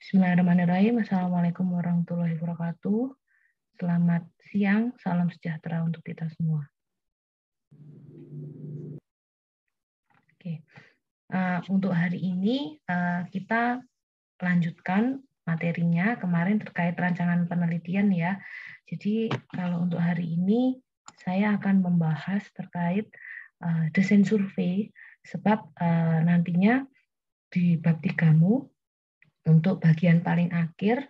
Bismillahirrahmanirrahim. Assalamualaikum warahmatullahi wabarakatuh. Selamat siang, salam sejahtera untuk kita semua. Oke, untuk hari ini kita lanjutkan materinya kemarin terkait rancangan penelitian ya. Jadi kalau untuk hari ini saya akan membahas terkait desain survei, sebab nantinya di bab 3-mu untuk bagian paling akhir,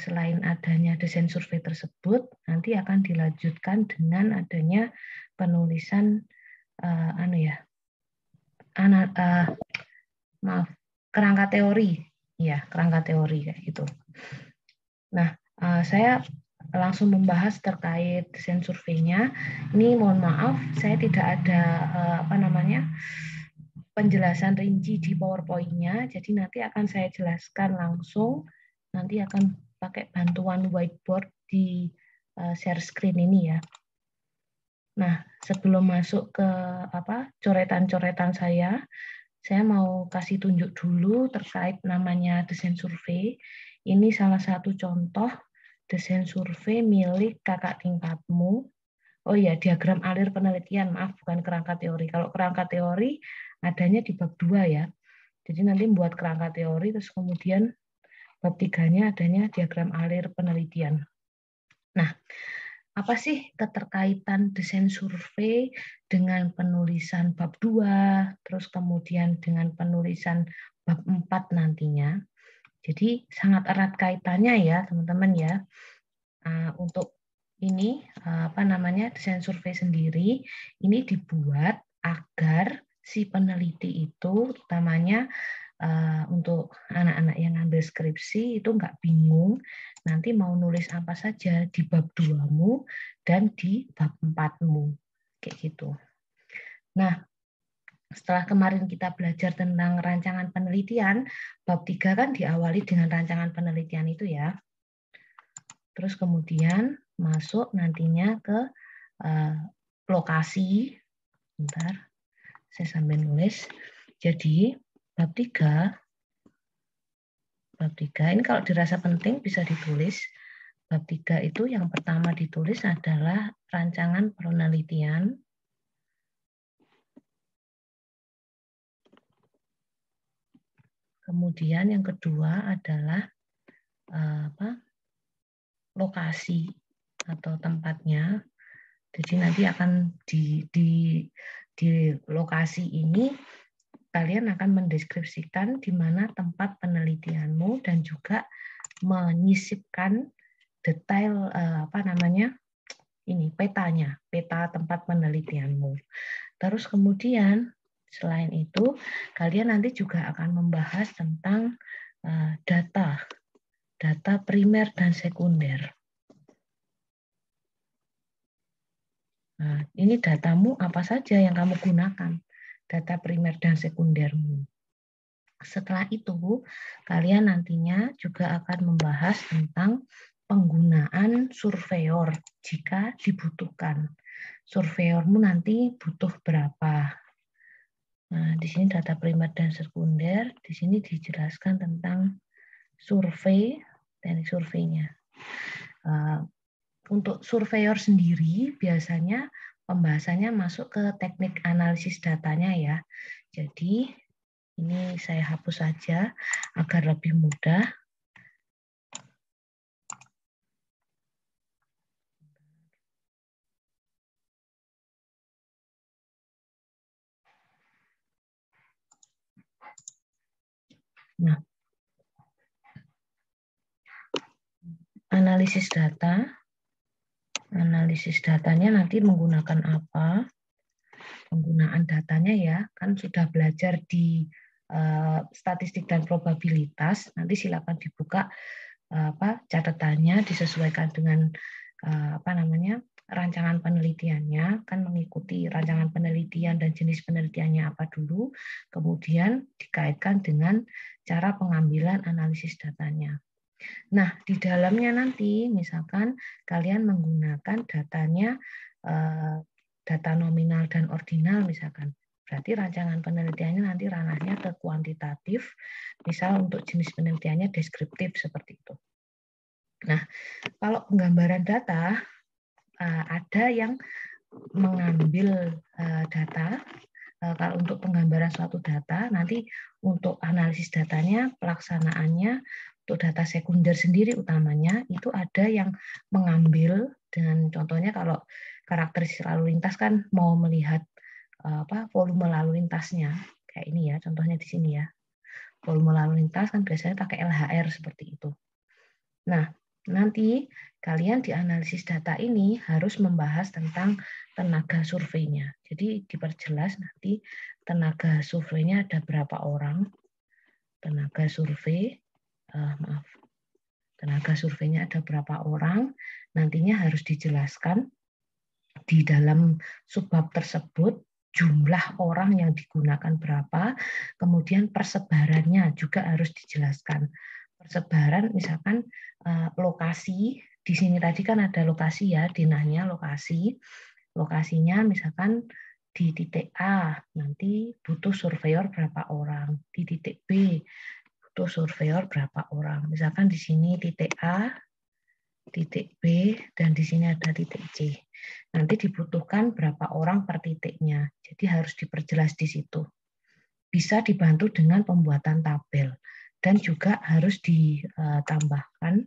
selain adanya desain survei tersebut, nanti akan dilanjutkan dengan adanya penulisan kerangka teori, ya kerangka teori kayak gitu. Nah, saya langsung membahas terkait desain surveinya. Ini mohon maaf, saya tidak ada penjelasan rinci di PowerPoint-nya, jadi nanti akan saya jelaskan langsung, nanti akan pakai bantuan whiteboard di share screen ini ya. Nah, sebelum masuk ke coretan-coretan saya mau kasih tunjuk dulu terkait namanya desain survei. Ini salah satu contoh desain survei milik kakak tingkatmu. Oh iya, diagram alir penelitian, maaf bukan kerangka teori. Kalau kerangka teori adanya di bab 2 ya. Jadi nanti membuat kerangka teori, terus kemudian bab 3-nya adanya diagram alir penelitian. Nah, apa sih keterkaitan desain survei dengan penulisan bab 2, terus kemudian dengan penulisan bab 4 nantinya? Jadi sangat erat kaitannya ya, teman-teman ya. Untuk ini desain survei sendiri ini dibuat agar si peneliti itu utamanya untuk anak-anak yang ngambil skripsi itu nggak bingung nanti mau nulis apa saja di bab 2-mu dan di bab 4-mu kayak gitu. Nah, setelah kemarin kita belajar tentang rancangan penelitian, bab 3 kan diawali dengan rancangan penelitian itu ya. Terus kemudian masuk nantinya ke lokasi. Bentar, saya sambil nulis. Jadi bab 3 ini kalau dirasa penting bisa ditulis. Bab 3 itu yang pertama ditulis adalah rancangan penelitian. Kemudian yang kedua adalah lokasi atau tempatnya. Jadi nanti akan di lokasi ini kalian akan mendeskripsikan di mana tempat penelitianmu dan juga menyisipkan detail petanya, peta tempat penelitianmu. Terus kemudian selain itu kalian nanti juga akan membahas tentang data primer dan sekunder. Nah, ini datamu apa saja yang kamu gunakan, data primer dan sekundermu. Setelah itu, kalian nantinya juga akan membahas tentang penggunaan surveyor jika dibutuhkan. Surveyormu nanti butuh berapa? Nah, di sini data primer dan sekunder, di sini dijelaskan tentang survei, teknik surveinya. Untuk surveyor sendiri biasanya pembahasannya masuk ke teknik analisis datanya ya. Jadi ini saya hapus saja agar lebih mudah. Nah, analisis data. Analisis datanya nanti menggunakan apa? Penggunaan datanya ya, kan sudah belajar di statistik dan probabilitas. Nanti silakan dibuka catatannya disesuaikan dengan rancangan penelitiannya, kan mengikuti rancangan penelitian dan jenis penelitiannya apa dulu, kemudian dikaitkan dengan cara pengambilan analisis datanya. Nah, di dalamnya nanti misalkan kalian menggunakan datanya data nominal dan ordinal misalkan. Berarti rancangan penelitiannya nanti ranahnya ke kuantitatif, misal untuk jenis penelitiannya deskriptif seperti itu. Nah, kalau penggambaran data, ada yang mengambil data. Kalau untuk penggambaran suatu data, nanti untuk analisis datanya, pelaksanaannya, untuk data sekunder sendiri utamanya, itu ada yang mengambil, dengan contohnya kalau karakteristik lalu lintas kan mau melihat volume lalu lintasnya, kayak ini ya, contohnya di sini ya. Volume lalu lintas kan biasanya pakai LHR seperti itu. Nah, nanti kalian di analisis data ini harus membahas tentang tenaga surveinya. Jadi diperjelas nanti tenaga surveinya ada berapa orang, tenaga survei, tenaga surveinya ada berapa orang, nantinya harus dijelaskan di dalam subbab tersebut jumlah orang yang digunakan berapa, kemudian persebarannya juga harus dijelaskan. Persebaran misalkan lokasi, di sini tadi kan ada lokasi ya, denahnya lokasi. Lokasinya misalkan di titik A, nanti butuh surveyor berapa orang. Di titik B, butuh surveyor berapa orang. Misalkan di sini titik A, titik B, dan di sini ada titik C. Nanti dibutuhkan berapa orang per titiknya. Jadi harus diperjelas di situ. Bisa dibantu dengan pembuatan tabel. Dan juga harus ditambahkan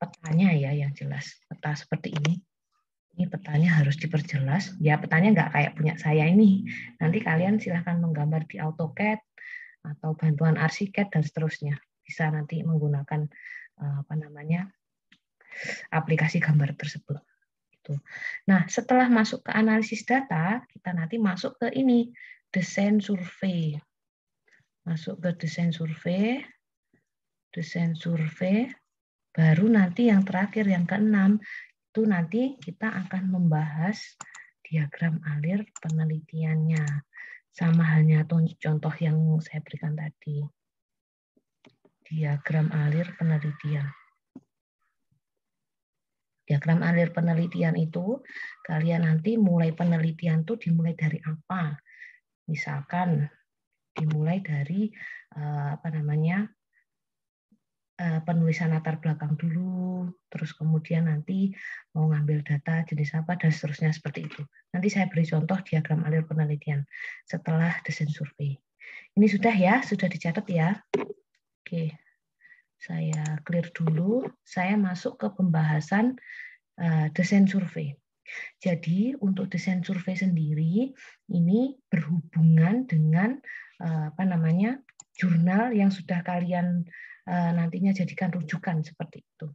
petanya ya yang jelas. Peta seperti ini. Ini petanya harus diperjelas. Ya petanya nggak kayak punya saya ini. Nanti kalian silahkan menggambar di AutoCAD atau bantuan Archicad dan seterusnya. Bisa nanti menggunakan aplikasi gambar tersebut. Nah, setelah masuk ke analisis data, kita nanti masuk ke ini, desain survei. Masuk ke desain survei, baru nanti yang terakhir, yang keenam, itu nanti kita akan membahas diagram alir penelitiannya. Sama halnya contoh yang saya berikan tadi. Diagram alir penelitian. Diagram alir penelitian itu, kalian nanti mulai penelitian itu dimulai dari apa? Misalkan dimulai dari penulisan latar belakang dulu, terus kemudian nanti mau ngambil data jenis apa dan seterusnya seperti itu. Nanti saya beri contoh diagram alir penelitian setelah desain survei. Ini sudah ya, sudah dicatat ya. Oke, saya clear dulu. Saya masuk ke pembahasan desain survei. Jadi untuk desain survei sendiri ini berhubungan dengan jurnal yang sudah kalian nantinya jadikan rujukan seperti itu.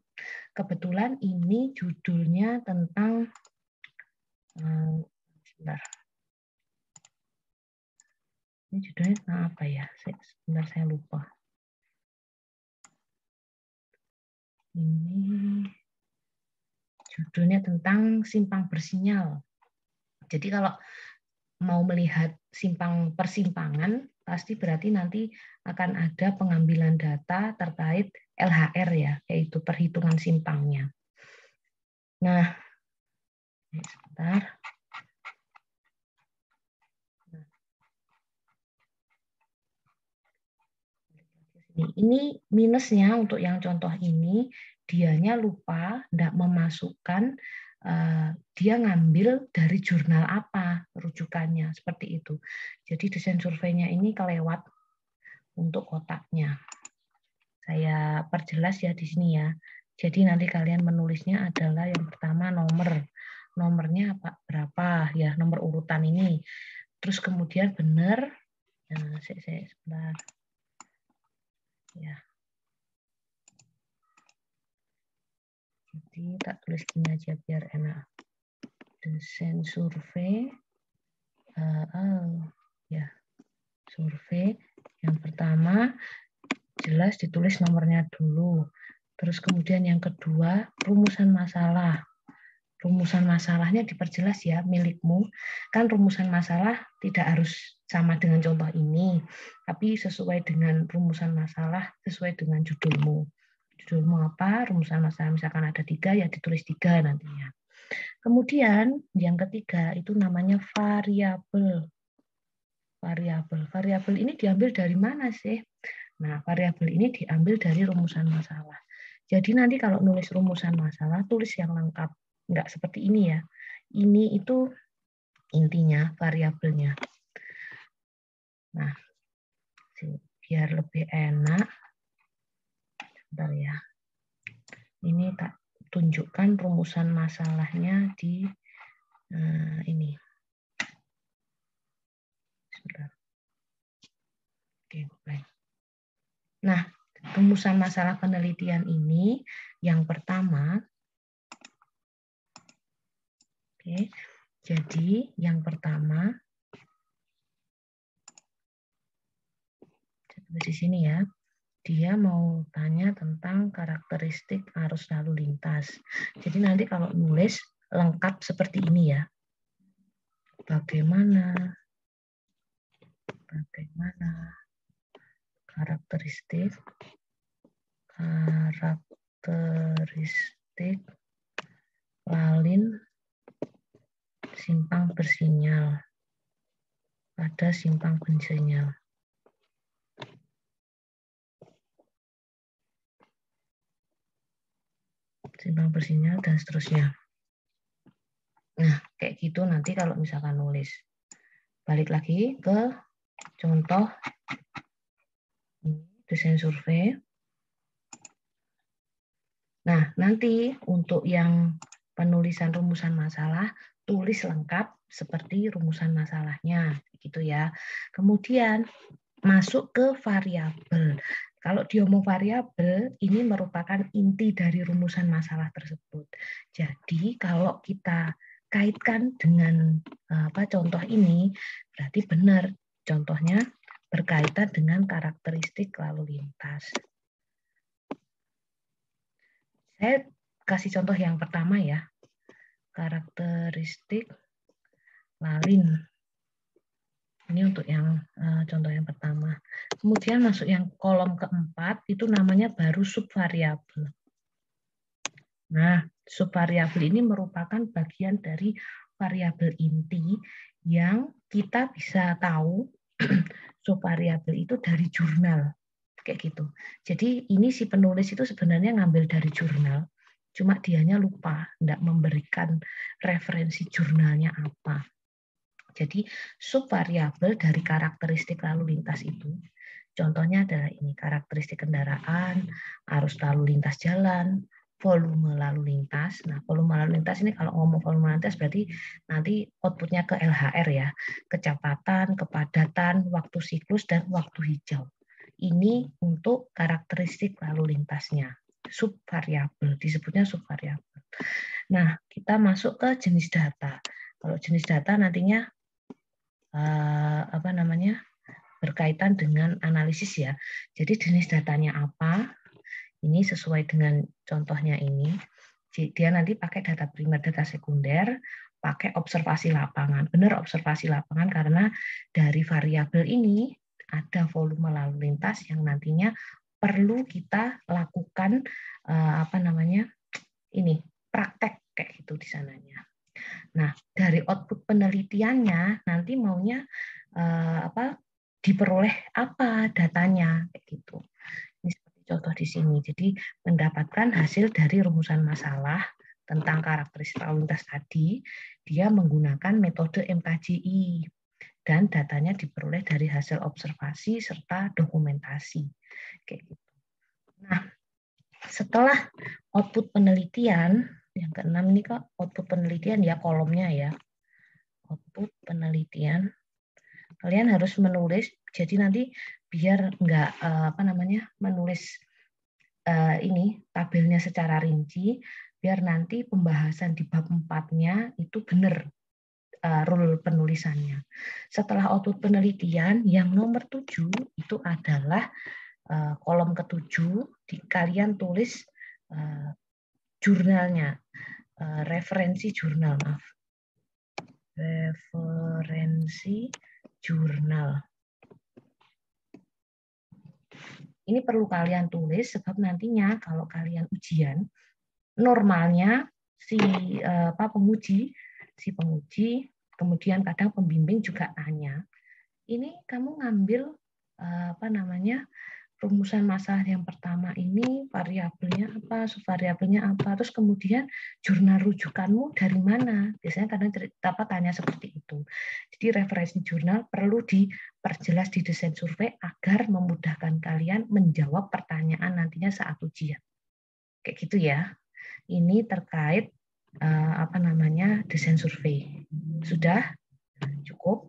Kebetulan ini judulnya tentang sebentar. Ini judulnya tentang apa ya? Sebentar saya lupa. Ini judulnya tentang simpang bersinyal. Jadi kalau mau melihat persimpangan, pasti berarti nanti akan ada pengambilan data terkait LHR ya, yaitu perhitungan simpangnya. Nah, sebentar. Ini minusnya untuk yang contoh ini, dianya lupa, tidak memasukkan dia ngambil dari jurnal apa rujukannya, seperti itu. Jadi desain surveinya ini kelewat untuk kotaknya. Saya perjelas ya di sini ya. Jadi nanti kalian menulisnya adalah yang pertama nomornya berapa ya, nomor urutan ini. Terus kemudian benar, saya sebentar. Ya. Jadi tak tulis gini aja biar enak. Desain survei, ya survei yang pertama jelas ditulis nomornya dulu. Terus kemudian yang kedua rumusan masalah. Rumusan masalahnya diperjelas ya milikmu. Kan rumusan masalah tidak harus sama dengan contoh ini, tapi sesuai dengan rumusan masalah sesuai dengan judulmu. Judulmu apa? Rumusan masalah misalkan ada 3 ya ditulis 3 nantinya. Kemudian yang ketiga itu namanya variabel. variabel. Variabel ini diambil dari mana sih? Nah, variabel ini diambil dari rumusan masalah. Jadi nanti kalau nulis rumusan masalah, tulis yang lengkap. Enggak seperti ini ya. Ini itu intinya variabelnya. Nah, biar lebih enak. Bentar ya. Ini tak tunjukkan rumusan masalahnya di ini. Sebentar. Oke, baik. Nah, rumusan masalah penelitian ini yang pertama, oke, jadi yang pertama, di sini ya, dia mau tanya tentang karakteristik arus lalu lintas. Jadi nanti kalau nulis lengkap seperti ini ya. Bagaimana karakteristik lalin simpang bersinyal pada simpang bersinyal. Simpang bersinyal dan seterusnya. Nah, kayak gitu nanti kalau misalkan nulis. Balik lagi ke contoh desain survei. Nah, nanti untuk yang penulisan rumusan masalah, tulis lengkap seperti rumusan masalahnya, gitu ya. Kemudian masuk ke variabel. Kalau diomong variabel, ini merupakan inti dari rumusan masalah tersebut. Jadi kalau kita kaitkan dengan contoh ini, berarti benar contohnya berkaitan dengan karakteristik lalu lintas. Saya kasih contoh yang pertama ya, karakteristik lalin. Ini untuk yang contoh yang pertama. Kemudian masuk yang kolom keempat, itu namanya baru subvariabel. Nah, subvariabel ini merupakan bagian dari variabel inti yang kita bisa tahu subvariabel itu dari jurnal. Kayak gitu. Jadi ini si penulis itu sebenarnya ngambil dari jurnal, cuma dianya lupa, tidak memberikan referensi jurnalnya apa. Jadi subvariabel dari karakteristik lalu lintas itu, contohnya adalah ini, karakteristik kendaraan, arus lalu lintas jalan, volume lalu lintas. Nah, volume lalu lintas ini kalau ngomong volume lalu lintas berarti nanti outputnya ke LHR ya, kecepatan, kepadatan, waktu siklus, dan waktu hijau. Ini untuk karakteristik lalu lintasnya, subvariabel, disebutnya subvariabel. Nah, kita masuk ke jenis data. Kalau jenis data nantinya berkaitan dengan analisis ya. Jadi jenis datanya apa? Ini sesuai dengan contohnya ini. Dia nanti pakai data primer, data sekunder, pakai observasi lapangan. Benar observasi lapangan karena dari variabel ini ada volume lalu lintas yang nantinya perlu kita lakukan praktek kayak gitu di sananya. Nah, dari output penelitiannya nanti maunya diperoleh apa datanya kayak gitu. Ini seperti contoh di sini. Jadi mendapatkan hasil dari rumusan masalah tentang karakteristik lalu lintas tadi, dia menggunakan metode MKJI dan datanya diperoleh dari hasil observasi serta dokumentasi kayak gitu. Nah, setelah output penelitian yang keenam ini kok output penelitian ya, kolomnya ya. Output penelitian. Kalian harus menulis, jadi nanti biar nggak menulis ini tabelnya secara rinci, biar nanti pembahasan di bab 4-nya itu benar rule penulisannya. Setelah output penelitian, yang nomor 7 itu adalah kolom ke-7, kalian tulis jurnalnya, referensi jurnal, maaf. Referensi jurnal. Ini perlu kalian tulis sebab nantinya kalau kalian ujian, normalnya si penguji, kemudian kadang pembimbing juga tanya, ini kamu ngambil rumusan masalah yang pertama ini variabelnya apa, subvariabelnya apa, terus kemudian jurnal rujukanmu dari mana. Biasanya kadang tanya seperti itu. Jadi referensi jurnal perlu diperjelas di desain survei agar memudahkan kalian menjawab pertanyaan nantinya saat ujian. Kayak gitu ya. Ini terkait desain survei. Sudah? Cukup?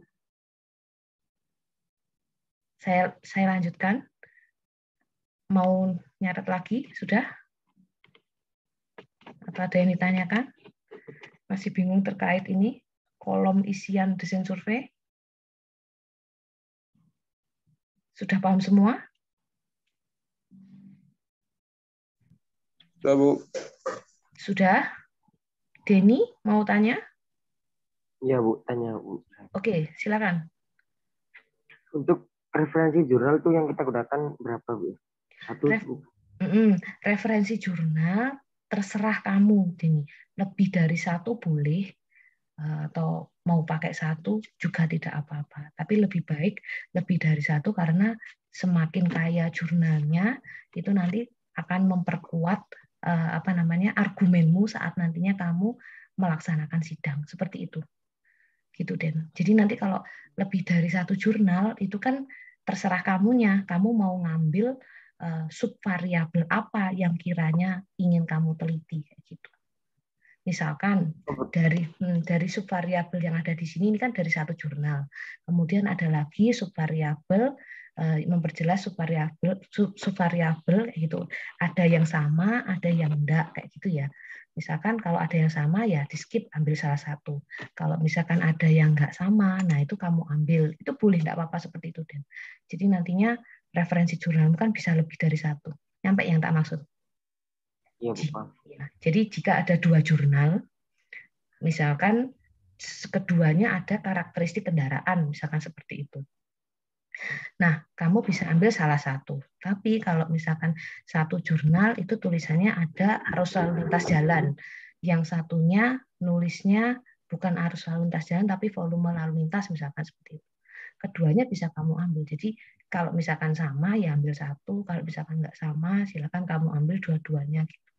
Saya lanjutkan. Mau nyatet lagi? Sudah? Atau ada yang ditanyakan? Masih bingung terkait ini? Kolom isian desain survei? Sudah paham semua? Sudah, Bu. Sudah? Denny, mau tanya? Iya, Bu. Tanya, Bu. Oke, silakan. Untuk referensi jurnal itu yang kita gunakan berapa, Bu? Referensi jurnal terserah kamu, Denny. Lebih dari satu boleh, atau mau pakai satu juga tidak apa-apa. Tapi lebih baik lebih dari satu karena semakin kaya jurnalnya itu nanti akan memperkuat argumenmu saat nantinya kamu melaksanakan sidang. Seperti itu. Gitu, Den. Jadi nanti kalau lebih dari satu jurnal itu kan terserah kamunya. Kamu mau ngambil subvariabel apa yang kiranya ingin kamu teliti kayak gitu. Misalkan dari subvariabel yang ada di sini ini kan dari satu jurnal. Kemudian ada lagi subvariabel memperjelas subvariabel gitu. Ada yang sama, ada yang enggak kayak gitu ya. Misalkan kalau ada yang sama ya di skip, ambil salah satu. Kalau misalkan ada yang enggak sama, nah itu kamu ambil. Itu boleh enggak apa-apa seperti itu, Den. Jadi nantinya referensi jurnal kan bisa lebih dari satu. Nyampe yang tak maksud? Iya, Bu. Jadi jika ada dua jurnal, misalkan keduanya ada karakteristik kendaraan, misalkan seperti itu. Nah, kamu bisa ambil salah satu. Tapi kalau misalkan satu jurnal itu tulisannya ada arus lalu lintas jalan. Yang satunya nulisnya bukan arus lalu lintas jalan, tapi volume lalu lintas, misalkan seperti itu. Keduanya bisa kamu ambil. Jadi kalau misalkan sama, ya ambil satu. Kalau misalkan nggak sama, silakan kamu ambil dua-duanya. Gitu.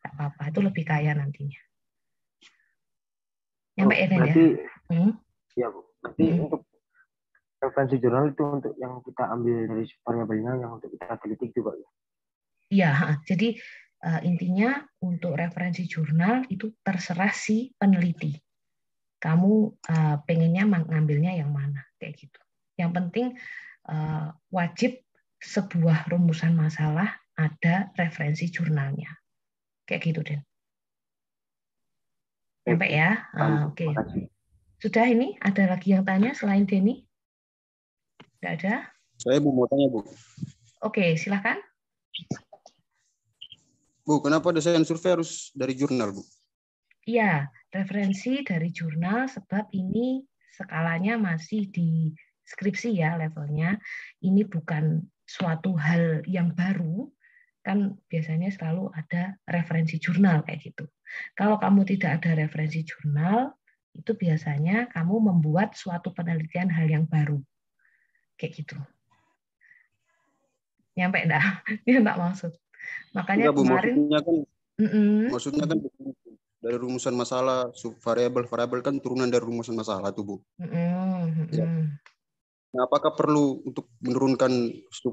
Nggak apa-apa, itu lebih kaya nantinya. Nyampe ya, berarti, ya? Bu. Berarti untuk referensi jurnal itu untuk yang kita ambil dari variabelnya, yang untuk kita teliti juga ya? Iya, jadi intinya untuk referensi jurnal itu terserah si peneliti. Kamu pengennya ngambilnya yang mana, kayak gitu. Yang penting wajib sebuah rumusan masalah ada referensi jurnalnya. Kayak gitu, Den. Sampai ya? Oke. Sudah ini? Ada lagi yang tanya selain Denny? Tidak ada? Saya mau tanya, Bu. Oke, silakan. Bu, kenapa desain survei harus dari jurnal, Bu? Iya, referensi dari jurnal sebab ini skalanya masih di skripsi ya levelnya. Ini bukan suatu hal yang baru, kan biasanya selalu ada referensi jurnal kayak gitu. Kalau kamu tidak ada referensi jurnal, itu biasanya kamu membuat suatu penelitian hal yang baru. Kayak gitu. Nyampe enggak? Ini enggak maksud. Makanya enggak, Bu, kemarin maksudnya kan dari rumusan masalah, variabel kan turunan dari rumusan masalah tuh, Bu. Ya. Nah, apakah perlu untuk menurunkan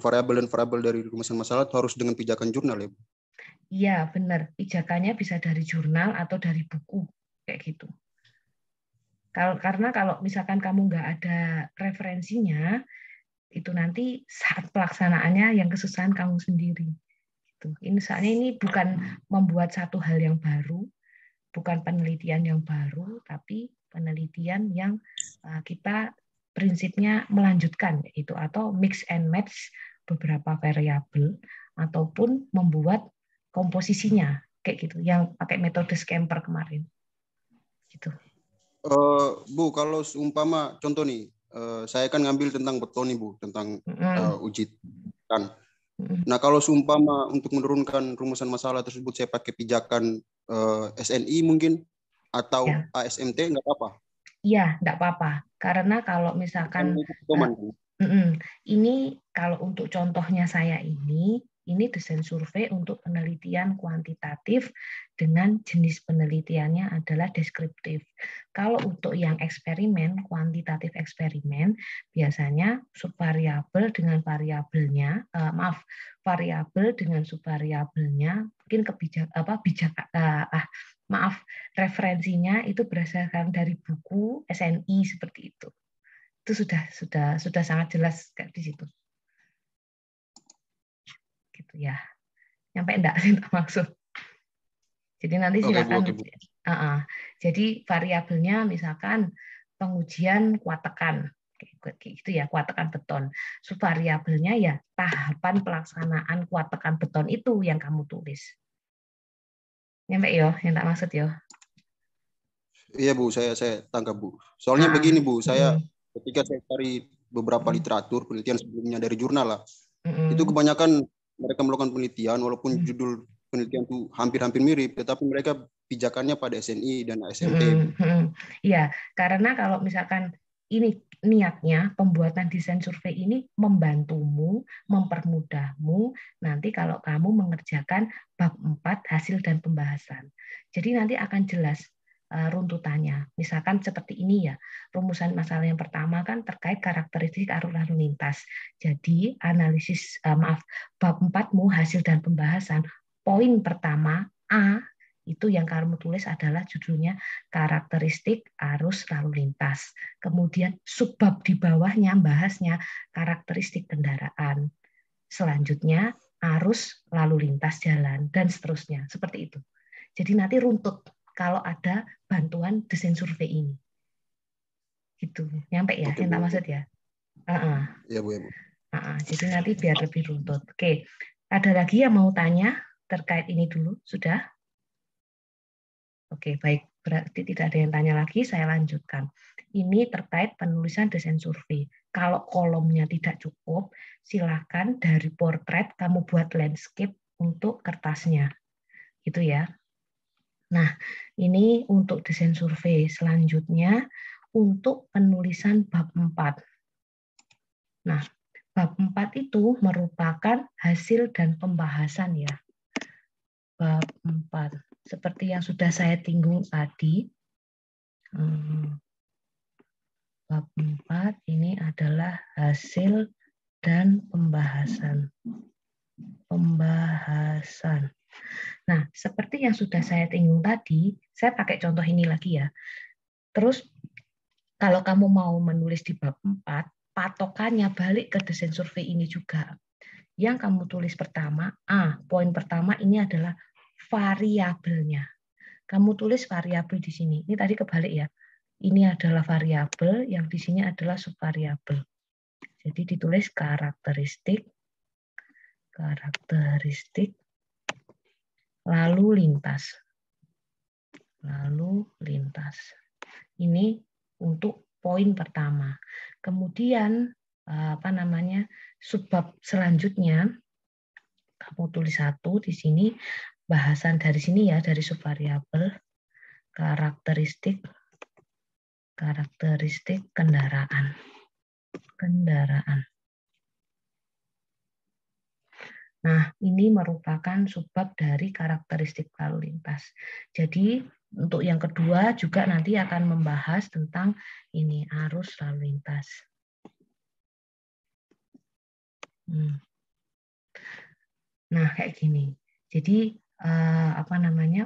variabel dan variabel dari rumusan masalah itu harus dengan pijakan jurnal ya, Bu? Iya, benar. Pijakannya bisa dari jurnal atau dari buku kayak gitu. Karena kalau misalkan kamu nggak ada referensinya, itu nanti saat pelaksanaannya yang kesusahan kamu sendiri. Ini soalnya ini bukan membuat satu hal yang baru, bukan penelitian yang baru, tapi penelitian yang kita prinsipnya melanjutkan itu atau mix and match beberapa variabel ataupun membuat komposisinya kayak gitu, yang pakai metode Scamper kemarin. Gitu. Bu, kalau seumpama contoh nih, saya kan ngambil tentang beton nih, Bu, tentang uji kan. Nah, kalau seumpama untuk menurunkan rumusan masalah tersebut saya pakai pijakan SNI mungkin atau ASMT nggak apa-apa? Iya, enggak apa-apa. Karena kalau misalkan ini kalau untuk contohnya saya ini desain survei untuk penelitian kuantitatif dengan jenis penelitiannya adalah deskriptif. Kalau untuk yang eksperimen, kuantitatif eksperimen, biasanya subvariabel dengan variabelnya, variabel dengan subvariabelnya, mungkin referensinya itu berdasarkan dari buku SNI seperti itu. Itu sudah sangat jelas kayak di situ. Gitu ya. Nyampe enggak sih maksud? Jadi nanti silakan. Jadi variabelnya misalkan pengujian kuat tekan. Gitu ya, kuat tekan beton. Subvariabelnya ya tahapan pelaksanaan kuat tekan beton itu yang kamu tulis. Nyampe yo, yang tak maksud yo. Iya Bu, saya tangkap Bu. Soalnya begini Bu, saya ketika saya cari beberapa literatur penelitian sebelumnya dari jurnal lah, itu kebanyakan mereka melakukan penelitian walaupun judul penelitian itu hampir-hampir mirip, tetapi mereka pijakannya pada SNI dan SMP. Iya, karena kalau misalkan ini niatnya pembuatan desain survei ini membantumu, mempermudahmu nanti kalau kamu mengerjakan bab 4 hasil dan pembahasan. Jadi nanti akan jelas runtutannya. Misalkan seperti ini ya, rumusan masalah yang pertama kan terkait karakteristik arus lalu lintas. Jadi analisis, bab 4-mu hasil dan pembahasan, poin pertama A, itu yang kamu tulis adalah judulnya karakteristik arus lalu lintas. Kemudian subbab di bawahnya bahasnya karakteristik kendaraan. Selanjutnya arus lalu lintas jalan dan seterusnya. Seperti itu. Jadi nanti runtut kalau ada bantuan desain survei ini. Gitu. Nyampe ya, yang tak maksud ya? Iya Bu, ya Bu. Jadi nanti biar lebih runtut. Oke. Ada lagi yang mau tanya terkait ini dulu? Sudah? Oke, baik. Berarti tidak ada yang tanya lagi, saya lanjutkan. Ini terkait penulisan desain survei. Kalau kolomnya tidak cukup, silakan dari portrait kamu buat landscape untuk kertasnya. Gitu ya. Nah, ini untuk desain survei. Selanjutnya, untuk penulisan bab 4. Nah, bab 4 itu merupakan hasil dan pembahasan ya. Bab 4. Seperti yang sudah saya tinggung tadi, bab 4 ini adalah hasil dan pembahasan. Nah, seperti yang sudah saya tinggung tadi, saya pakai contoh ini lagi ya. Terus, kalau kamu mau menulis di bab 4, patokannya balik ke desain survei ini juga. Yang kamu tulis pertama, poin pertama ini adalah variabelnya. Kamu tulis variabel di sini. Ini tadi kebalik ya. Ini adalah variabel, yang di sini adalah subvariabel. Jadi ditulis karakteristik, lalu lintas. Ini untuk poin pertama. Kemudian subbab selanjutnya kamu tulis 1 di sini, bahasan dari sini ya, dari subvariabel karakteristik kendaraan. Nah, ini merupakan subbab dari karakteristik lalu lintas. Jadi, untuk yang kedua juga nanti akan membahas tentang ini arus lalu lintas. Nah, kayak gini. Jadi,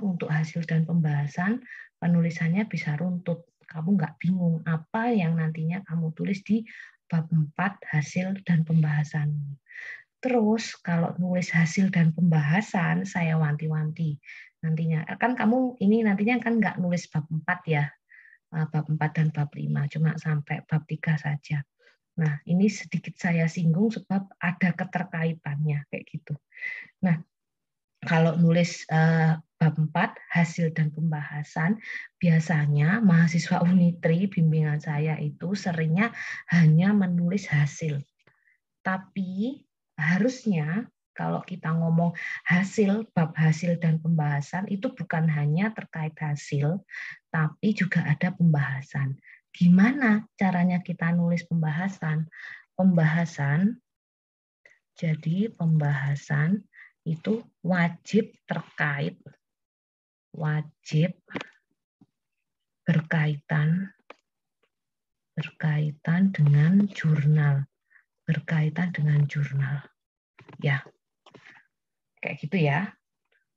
untuk hasil dan pembahasan, penulisannya bisa runtut. Kamu nggak bingung apa yang nantinya kamu tulis di bab 4 hasil dan pembahasan. Terus kalau nulis hasil dan pembahasan, saya wanti-wanti. Nantinya kan kamu ini nantinya kan nggak nulis bab 4 ya. Bab 4 dan bab 5, cuma sampai bab 3 saja. Nah, ini sedikit saya singgung sebab ada keterkaitannya kayak gitu. Nah, kalau nulis bab 4 hasil dan pembahasan, biasanya mahasiswa Unitri bimbingan saya itu seringnya hanya menulis hasil. Tapi harusnya kalau kita ngomong hasil, bab hasil dan pembahasan itu bukan hanya terkait hasil, tapi juga ada pembahasan. gimana caranya kita nulis pembahasan? Jadi pembahasan itu wajib berkaitan dengan jurnal. Ya, kayak gitu ya.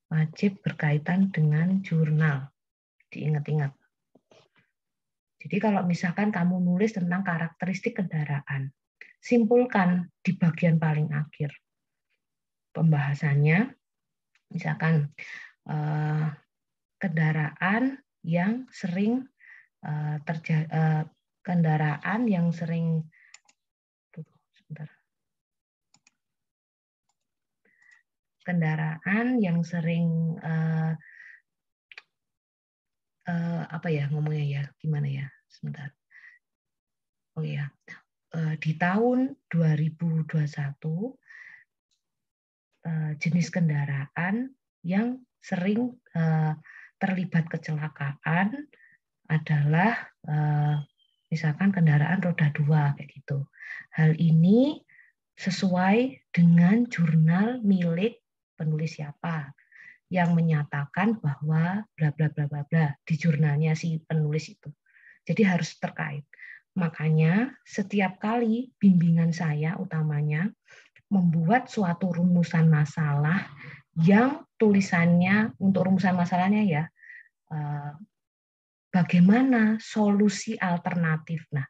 Wajib berkaitan dengan jurnal. Diingat-ingat. Jadi kalau misalkan kamu nulis tentang karakteristik kendaraan, simpulkan di bagian paling akhir. Pembahasannya, misalkan kendaraan yang sering di tahun 2021 jenis kendaraan yang sering terlibat kecelakaan adalah misalkan kendaraan roda 2 kayak gitu. Hal ini sesuai dengan jurnal milik penulis siapa yang menyatakan bahwa bla bla bla bla bla di jurnalnya si penulis itu. Jadi harus terkait. Makanya setiap kali bimbingan saya utamanya membuat suatu rumusan masalah yang tulisannya untuk rumusan masalahnya ya bagaimana solusi alternatif. Nah,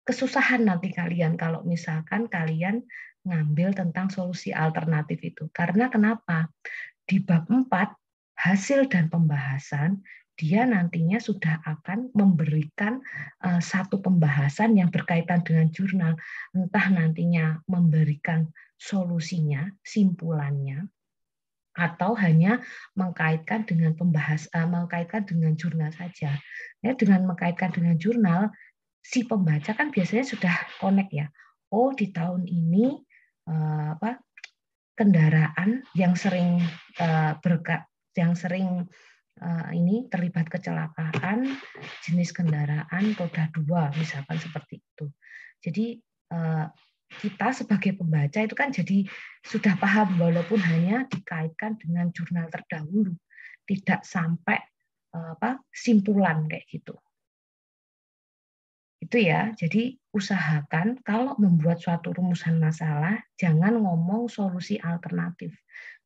kesusahan nanti kalian kalau misalkan kalian ngambil tentang solusi alternatif itu. Karena kenapa? Di bab 4 hasil dan pembahasan dia nantinya sudah akan memberikan satu pembahasan yang berkaitan dengan jurnal, entah nantinya memberikan solusinya, simpulannya, atau hanya mengkaitkan dengan mengkaitkan dengan jurnal saja. Ya, dengan mengkaitkan dengan jurnal, si pembaca kan biasanya sudah connect ya. Oh, di tahun ini kendaraan yang sering ini terlibat kecelakaan jenis kendaraan roda 2 misalkan seperti itu. Jadi kita sebagai pembaca itu kan jadi sudah paham walaupun hanya dikaitkan dengan jurnal terdahulu, tidak sampai simpulan kayak gitu. Itu ya, jadi usahakan kalau membuat suatu rumusan masalah, jangan ngomong solusi alternatif.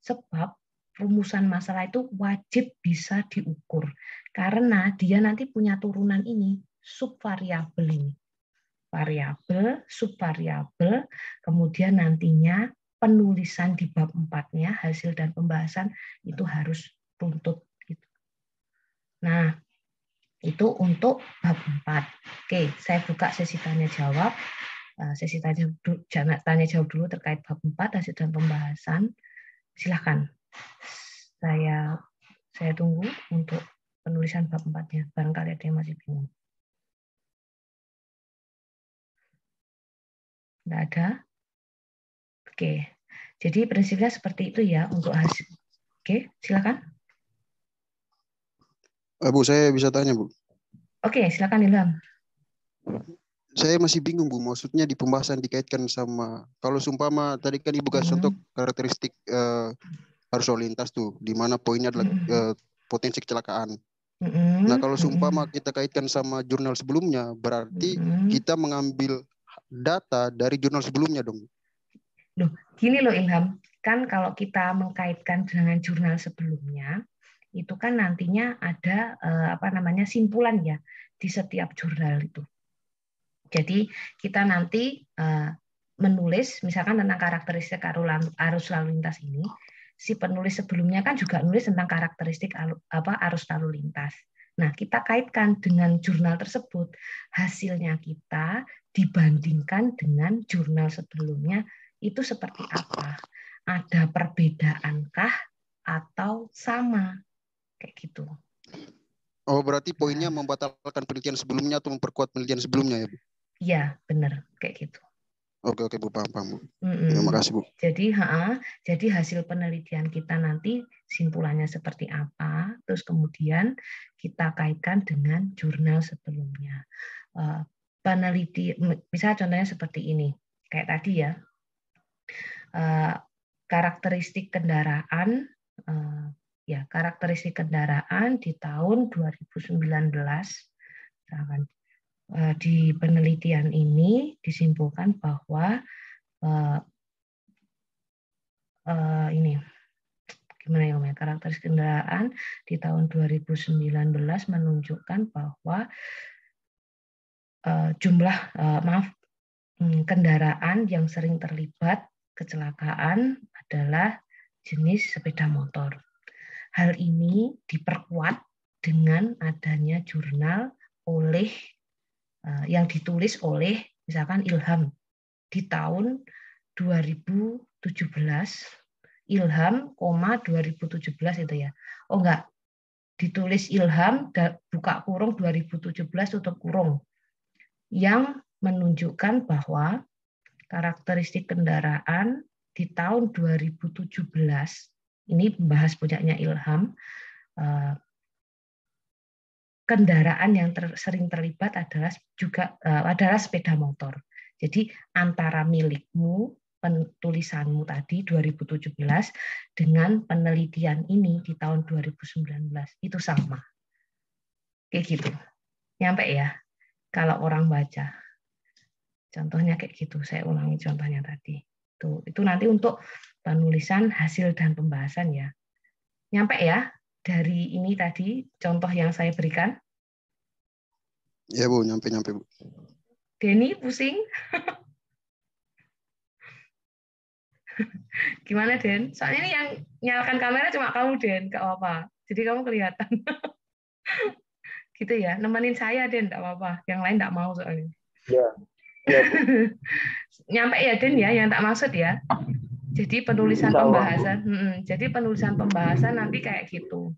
Sebab rumusan masalah itu wajib bisa diukur. Karena dia nanti punya turunan ini, subvariabel ini. Variabel, subvariabel, kemudian nantinya penulisan di bab 4-nya, hasil dan pembahasan, itu harus runtut. Nah, itu untuk bab 4. Oke, saya buka sesi tanya jawab. Sesi tanya jawab dulu terkait bab 4 hasil dan pembahasan. Silahkan. Saya tunggu untuk penulisan bab 4-nya. Barangkali ada yang masih bingung. Tidak ada? Oke. Jadi prinsipnya seperti itu ya untuk hasil. Oke, silakan. Bu, saya bisa tanya, Bu. Oke, silakan Ilham. Saya masih bingung, Bu. Maksudnya di pembahasan dikaitkan sama, kalau seumpama tadi kan Ibu kasih contoh karakteristik arus lalu lintas tuh, di mana poinnya adalah potensi kecelakaan. Nah, kalau seumpama kita kaitkan sama jurnal sebelumnya, berarti kita mengambil data dari jurnal sebelumnya dong. Loh, gini loh Ilham, kan kalau kita mengkaitkan dengan jurnal sebelumnya, itu kan nantinya ada simpulan ya di setiap jurnal itu. Jadi kita nanti menulis misalkan tentang karakteristik arus lalu lintas ini, si penulis sebelumnya kan juga nulis tentang karakteristik arus lalu lintas. Nah, kita kaitkan dengan jurnal tersebut, hasilnya kita dibandingkan dengan jurnal sebelumnya itu seperti apa? Ada perbedaankah atau sama? Kayak gitu. Oh, berarti poinnya membatalkan penelitian sebelumnya atau memperkuat penelitian sebelumnya ya, Bu? Iya, benar. Kayak gitu. Oke, Bu, paham, Bu. Terima kasih, Bu. Jadi hasil penelitian kita nanti simpulannya seperti apa, terus kemudian kita kaitkan dengan jurnal sebelumnya. peneliti, misalnya contohnya seperti ini, kayak tadi ya, karakteristik kendaraan, karakteristik kendaraan di tahun 2019, misalkan di penelitian ini disimpulkan bahwa ini gimana ya, karakteristik kendaraan di tahun 2019 menunjukkan bahwa jumlah kendaraan yang sering terlibat kecelakaan adalah jenis sepeda motor. Hal ini diperkuat dengan adanya jurnal yang ditulis oleh misalkan Ilham di tahun 2017, Ilham, 2017 itu ya. Oh enggak, ditulis Ilham, buka kurung 2017 tutup kurung, yang menunjukkan bahwa karakteristik kendaraan di tahun 2017, ini membahas punyanya Ilham, kendaraan yang sering terlibat adalah sepeda motor. Jadi antara milikmu, tulisanmu tadi 2017 dengan penelitian ini di tahun 2019 itu sama. Kayak gitu. Nyampe ya kalau orang baca. Contohnya kayak gitu, saya ulangi contohnya tadi. Itu nanti untuk penulisan hasil dan pembahasan ya. Nyampe ya? Dari ini tadi contoh yang saya berikan? Ya Bu, nyampe Bu. Denny pusing? Gimana Den? Soalnya ini yang nyalakan kamera cuma kamu Den, gak apa-apa. Jadi kamu kelihatan. Gitu ya, nemenin saya Den, gak apa-apa. Yang lain gak mau soalnya. Ya. Nyampe ya Den ya, yang tak maksud ya. Jadi penulisan pembahasan, jadi penulisan pembahasan nanti kayak gitu.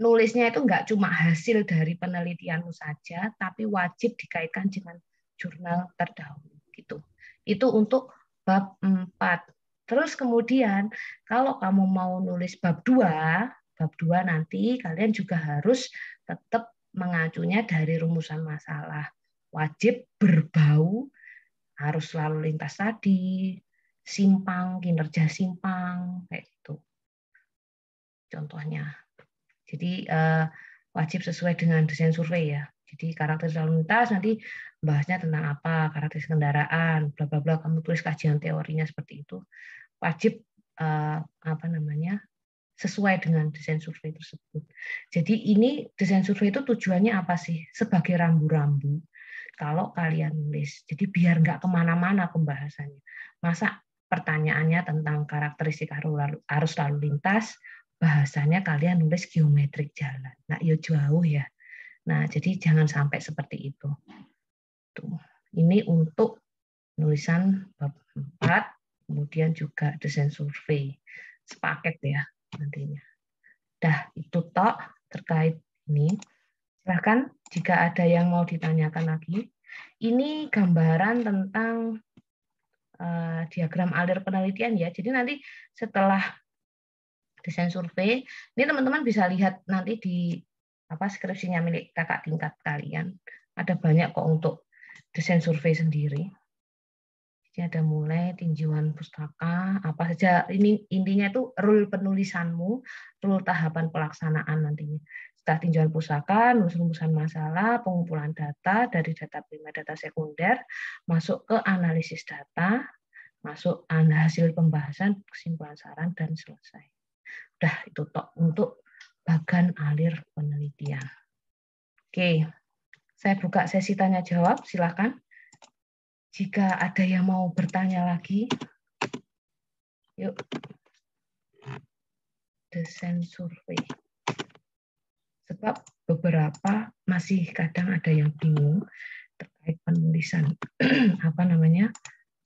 Nulisnya itu nggak cuma hasil dari penelitianmu saja, tapi wajib dikaitkan dengan jurnal terdahulu. Gitu. Itu untuk bab 4. Terus kemudian kalau kamu mau nulis bab 2 nanti kalian juga harus tetap mengacunya dari rumusan masalah. Wajib berbau arus lalu lintas tadi, simpang, kinerja simpang, kayak gitu. Contohnya. Jadi wajib sesuai dengan desain survei ya. Jadi karakteristik lalu lintas nanti bahasnya tentang apa, karakteristik kendaraan, bla bla bla. Kamu tulis kajian teorinya seperti itu. Wajib sesuai dengan desain survei tersebut. Jadi ini desain survei itu tujuannya apa sih? Sebagai rambu-rambu kalau kalian nulis. Jadi biar nggak kemana-mana pembahasannya. Masa pertanyaannya tentang karakteristik arus lalu lintas, bahasanya kalian nulis geometrik jalan. Nah, ya jauh ya. Nah, jadi jangan sampai seperti itu. Tuh. Ini untuk nulisan bab 4, kemudian juga desain survei. Sepaket ya nantinya. Dah, itu tok terkait ini. Silahkan jika ada yang mau ditanyakan lagi. Ini gambaran tentang diagram alir penelitian ya. Jadi nanti setelah desain survei, ini teman-teman bisa lihat nanti di skripsinya milik kakak tingkat kalian. Ada banyak kok untuk desain survei sendiri. Jadi ada mulai tinjauan pustaka, apa saja. Ini intinya itu rule penulisanmu, rule tahapan pelaksanaan nantinya. Setelah tinjauan pustaka, nulis rumusan masalah, pengumpulan data dari data primer, data sekunder, masuk ke analisis data, masuk hasil pembahasan, kesimpulan saran, dan selesai. Udah itu tok untuk bagan alir penelitian. Oke, saya buka sesi tanya jawab, silakan. Jika ada yang mau bertanya lagi, yuk. Desain survei. Sebab beberapa masih kadang ada yang bingung terkait penulisan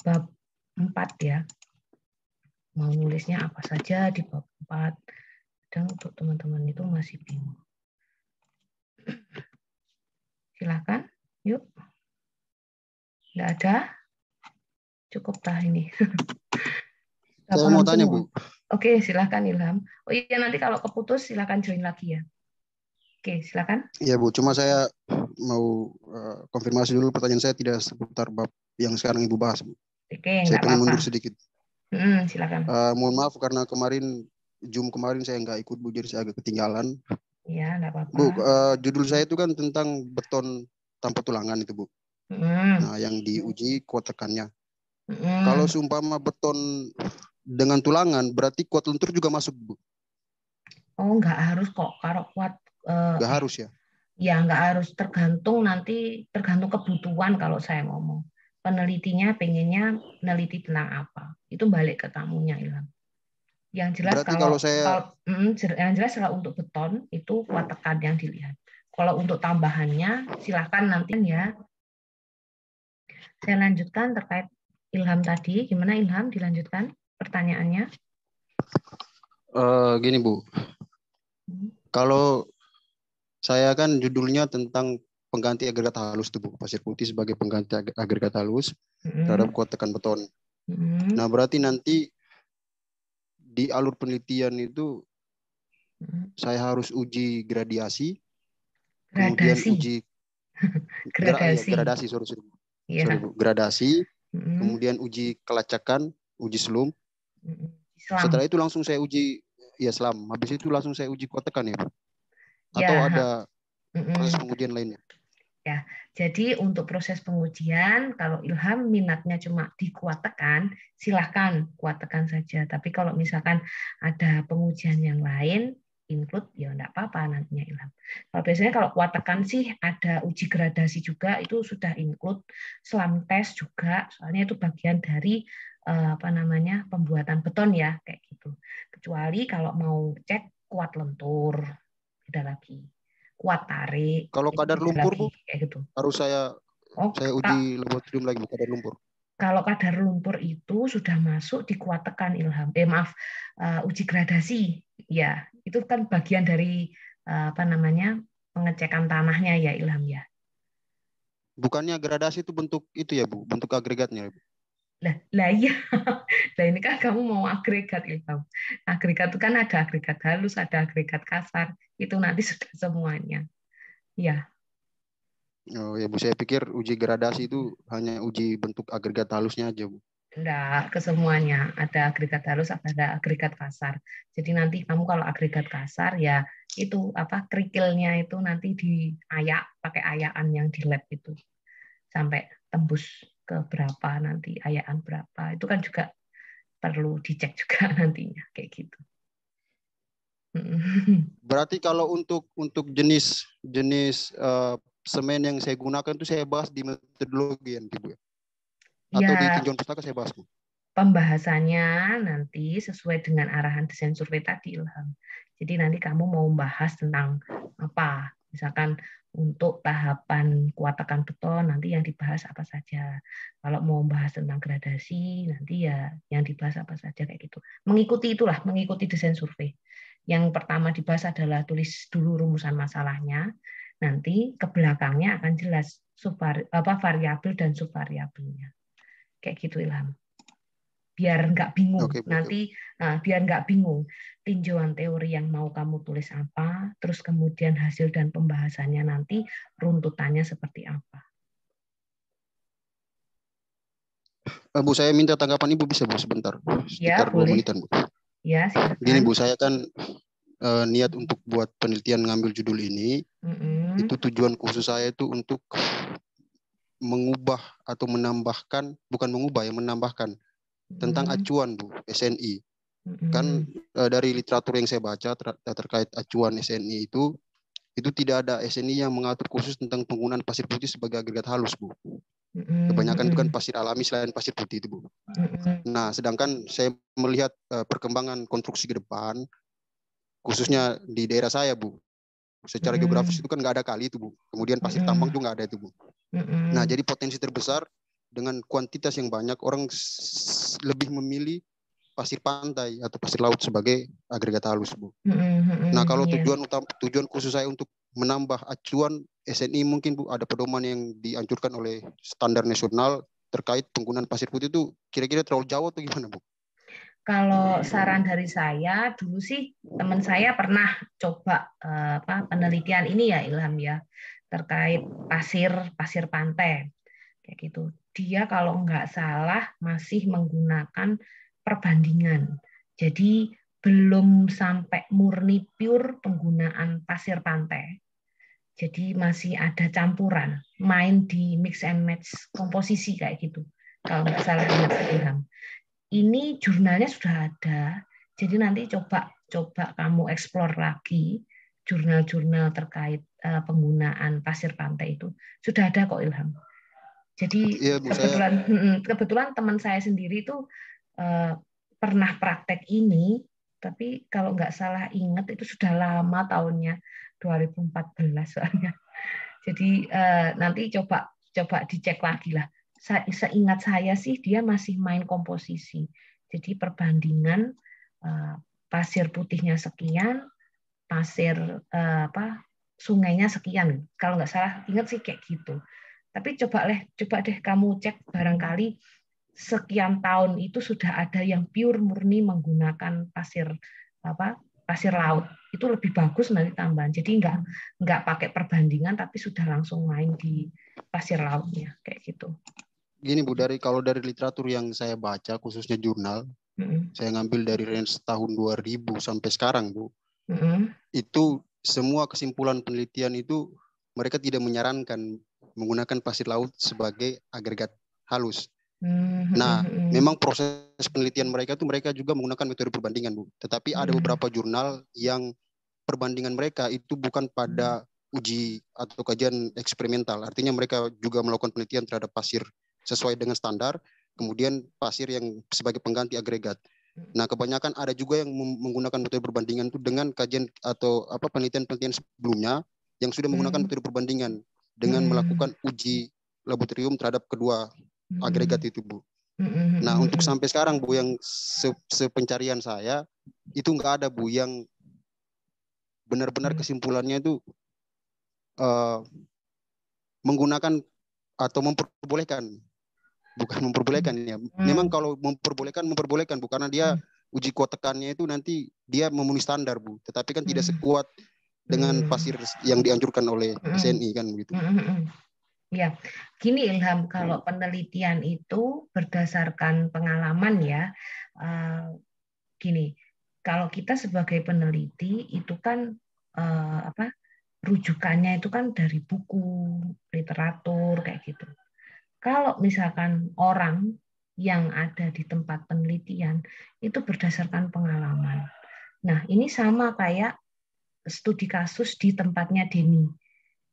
bab 4 ya. Mau nulisnya apa saja di bab 4. Kadang untuk teman-teman itu masih bingung. Silakan, yuk. Nggak ada? Cukup tah ini. Saya mau tanya, Bu. Oke, silakan Ilham. Oh iya, nanti kalau keputus silakan join lagi ya. Oke, silakan. Iya, Bu. Cuma saya mau konfirmasi dulu, pertanyaan saya tidak seputar bab yang sekarang Ibu bahas, Bu. Oke, saya pengen mundur apa-apa. sedikit. Silakan. Mohon maaf karena Jum kemarin saya nggak ikut, Bu, jadi saya agak ketinggalan. Iya, nggak apa-apa. Bu, judul saya itu kan tentang beton tanpa tulangan itu, Bu. Nah, yang diuji kuat tekannya. Kalau seumpama beton dengan tulangan, berarti kuat lentur juga masuk, Bu? Oh, nggak harus kok. Kalau kuat nggak harus ya? Ya, nggak harus, tergantung kebutuhan. Kalau saya ngomong, penelitinya pengennya meneliti tentang apa, itu balik ke tamunya, Ilham. Yang jelas yang jelas kalau untuk beton itu kuat tekan yang dilihat. Kalau untuk tambahannya silahkan nanti ya. Saya lanjutkan terkait Ilham tadi. Gimana Ilham, dilanjutkan pertanyaannya? Gini, Bu. Kalau saya kan judulnya tentang pengganti agregat halus tuh, Bu. Pasir putih sebagai pengganti agregat halus terhadap kuat tekan beton. Nah, berarti nanti di alur penelitian itu saya harus uji gradasi, kemudian uji gradasi, sorry, Bu. Gradasi, kemudian uji kelacakan, uji slump. Setelah itu langsung saya uji selam. Habis itu langsung saya uji kuat tekan ya, Bu? Atau ada proses pengujian lainnya? Ya, jadi untuk proses pengujian, kalau Ilham minatnya cuma di kuat tekan, silahkan kuat tekan saja. Tapi kalau misalkan ada pengujian yang lain, include, ya enggak apa-apa nantinya Ilham. Kalau biasanya kalau kuat tekan sih ada uji gradasi juga, itu sudah include, selam tes juga, soalnya itu bagian dari pembuatan beton ya, kayak gitu. Kecuali kalau mau cek kuat lentur, beda lagi. Kuat tarik. Kalau kadar lumpur, Bu, kayak gitu. Harus saya uji laboratorium lagi, Bu, kadar lumpur. Kalau kadar lumpur itu sudah masuk di kuat tekan, Ilham. Uji gradasi. Ya, itu kan bagian dari pengecekan tanahnya ya, Ilham ya. Bukannya gradasi itu bentuk itu ya, Bu, bentuk agregatnya, Bu? Lah iya. Nah, ini kan kamu mau agregat, Ilham. Agregat itu kan ada agregat halus, ada agregat kasar. Itu nanti sudah semuanya. Ya. Oh ya, Bu, saya pikir uji gradasi itu hanya uji bentuk agregat halusnya aja, Bu. Enggak, ke semuanya. Ada agregat halus, ada agregat kasar. Jadi nanti kamu kalau agregat kasar ya itu kerikilnya itu nanti diayak pakai ayakan yang di lab itu sampai tembus ke berapa nanti, ayakan berapa. Itu kan juga perlu dicek juga nantinya kayak gitu. Berarti kalau untuk jenis semen yang saya gunakan itu saya bahas di metodologi yang Bu. Atau di tinjauan pustaka saya bahas, Bu? Pembahasannya nanti sesuai dengan arahan desain survei tadi, Ilham. Jadi nanti kamu mau bahas tentang apa? Misalkan untuk tahapan kuat tekan beton nanti yang dibahas apa saja. Kalau mau bahas tentang gradasi nanti ya yang dibahas apa saja kayak gitu. Mengikuti desain survei. Yang pertama dibahas adalah tulis dulu rumusan masalahnya. Nanti ke belakangnya akan jelas variabel dan subvariabelnya. Kayak gitu, Ilham. Biar nggak bingung. Biar nggak bingung tinjauan teori yang mau kamu tulis apa, terus kemudian hasil dan pembahasannya nanti runtutannya seperti apa. Bu, saya minta tanggapan Ibu, bisa, Bu, sebentar? Sekitar 2 menitan, Bu. Ya, silakan. Gini, Bu, saya kan niat untuk buat penelitian ngambil judul ini, itu tujuan khusus saya itu untuk mengubah atau menambahkan, bukan mengubah ya, menambahkan tentang acuan, Bu, SNI. Kan dari literatur yang saya baca terkait acuan SNI itu tidak ada SNI yang mengatur khusus tentang penggunaan pasir putih sebagai agregat halus, Bu. Kebanyakan itu kan pasir alami selain pasir putih itu, Bu. Nah, sedangkan saya melihat perkembangan konstruksi ke depan, khususnya di daerah saya, Bu. Secara geografis itu kan nggak ada kali itu, Bu. Kemudian pasir tambang juga nggak ada itu, Bu. Nah, jadi potensi terbesar dengan kuantitas yang banyak, orang lebih memilih pasir pantai atau pasir laut sebagai agregat halus, Bu. Nah, kalau tujuan khusus saya untuk menambah acuan SNI, mungkin, Bu, ada pedoman yang dianjurkan oleh standar nasional terkait penggunaan pasir putih itu kira-kira terlalu jauh atau gimana, Bu? kalau saran dari saya dulu sih teman saya pernah coba penelitian ini ya Ilham ya terkait pasir pantai kayak gitu. Dia kalau nggak salah masih menggunakan perbandingan. Jadi belum sampai murni pure penggunaan pasir pantai. Jadi masih ada campuran, main di mix and match komposisi kayak gitu. Kalau nggak salah ingat Ilham. Ini jurnalnya sudah ada. Jadi nanti coba kamu eksplor lagi jurnal-jurnal terkait penggunaan pasir pantai itu. Sudah ada kok Ilham. Jadi iya, kebetulan teman saya sendiri itu pernah praktek ini, tapi kalau nggak salah ingat itu sudah lama tahunnya 2014 soalnya. Jadi nanti coba dicek lagi lah. Seingat saya sih dia masih main komposisi. Jadi perbandingan pasir putihnya sekian, pasir sungainya sekian. Kalau nggak salah ingat sih kayak gitu. Tapi coba deh kamu cek barangkali sekian tahun itu sudah ada yang pure murni menggunakan pasir laut. Itu lebih bagus nanti tambahan. Jadi nggak pakai perbandingan tapi sudah langsung main di pasir lautnya kayak gitu. Gini Bu, kalau dari literatur yang saya baca khususnya jurnal, saya ngambil dari range tahun 2000 sampai sekarang Bu. Itu semua kesimpulan penelitian itu mereka tidak menyarankan menggunakan pasir laut sebagai agregat halus. Nah, memang proses penelitian mereka juga menggunakan metode perbandingan, Bu. Tetapi ada beberapa jurnal yang perbandingan mereka itu bukan pada uji atau kajian eksperimental. Artinya mereka juga melakukan penelitian terhadap pasir sesuai dengan standar, kemudian pasir yang sebagai pengganti agregat. Nah, kebanyakan ada juga yang menggunakan metode perbandingan itu dengan kajian atau penelitian-penelitian sebelumnya yang sudah menggunakan metode perbandingan dengan melakukan uji laboratorium terhadap kedua agregat itu, Bu. Nah, untuk sampai sekarang, Bu, yang sepencarian saya itu nggak ada, Bu, yang benar-benar kesimpulannya itu menggunakan atau memperbolehkan, bukan memperbolehkan ya. Memang kalau memperbolehkan, Bu, karena dia uji kuat tekannya itu nanti dia memenuhi standar, Bu. Tetapi kan tidak sekuat dengan pasir yang dianjurkan oleh SNI kan begitu. Ya, gini Ilham, kalau penelitian itu berdasarkan pengalaman ya, gini, kalau kita sebagai peneliti itu kan rujukannya itu kan dari buku, literatur kayak gitu. Kalau misalkan orang yang ada di tempat penelitian itu berdasarkan pengalaman. Nah, ini sama kayak studi kasus di tempatnya Denny.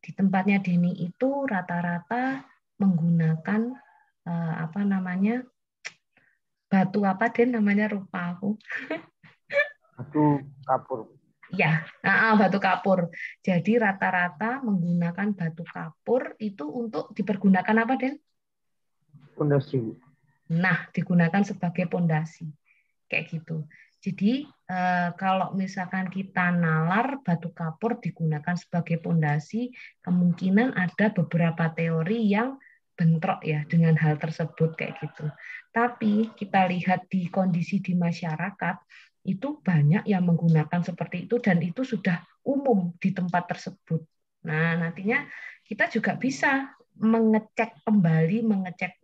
Di tempatnya Denny itu rata-rata menggunakan batu apa Den namanya lupa aku. Batu kapur. Ya, batu kapur. Jadi rata-rata menggunakan batu kapur itu untuk dipergunakan apa Den? Pondasi. Nah, digunakan sebagai pondasi. Kayak gitu. Jadi kalau misalkan kita nalar batu kapur digunakan sebagai pondasi, kemungkinan ada beberapa teori yang bentrok ya dengan hal tersebut kayak gitu. Tapi kita lihat di kondisi di masyarakat itu banyak yang menggunakan seperti itu dan itu sudah umum di tempat tersebut. Nah, nantinya kita juga bisa mengecek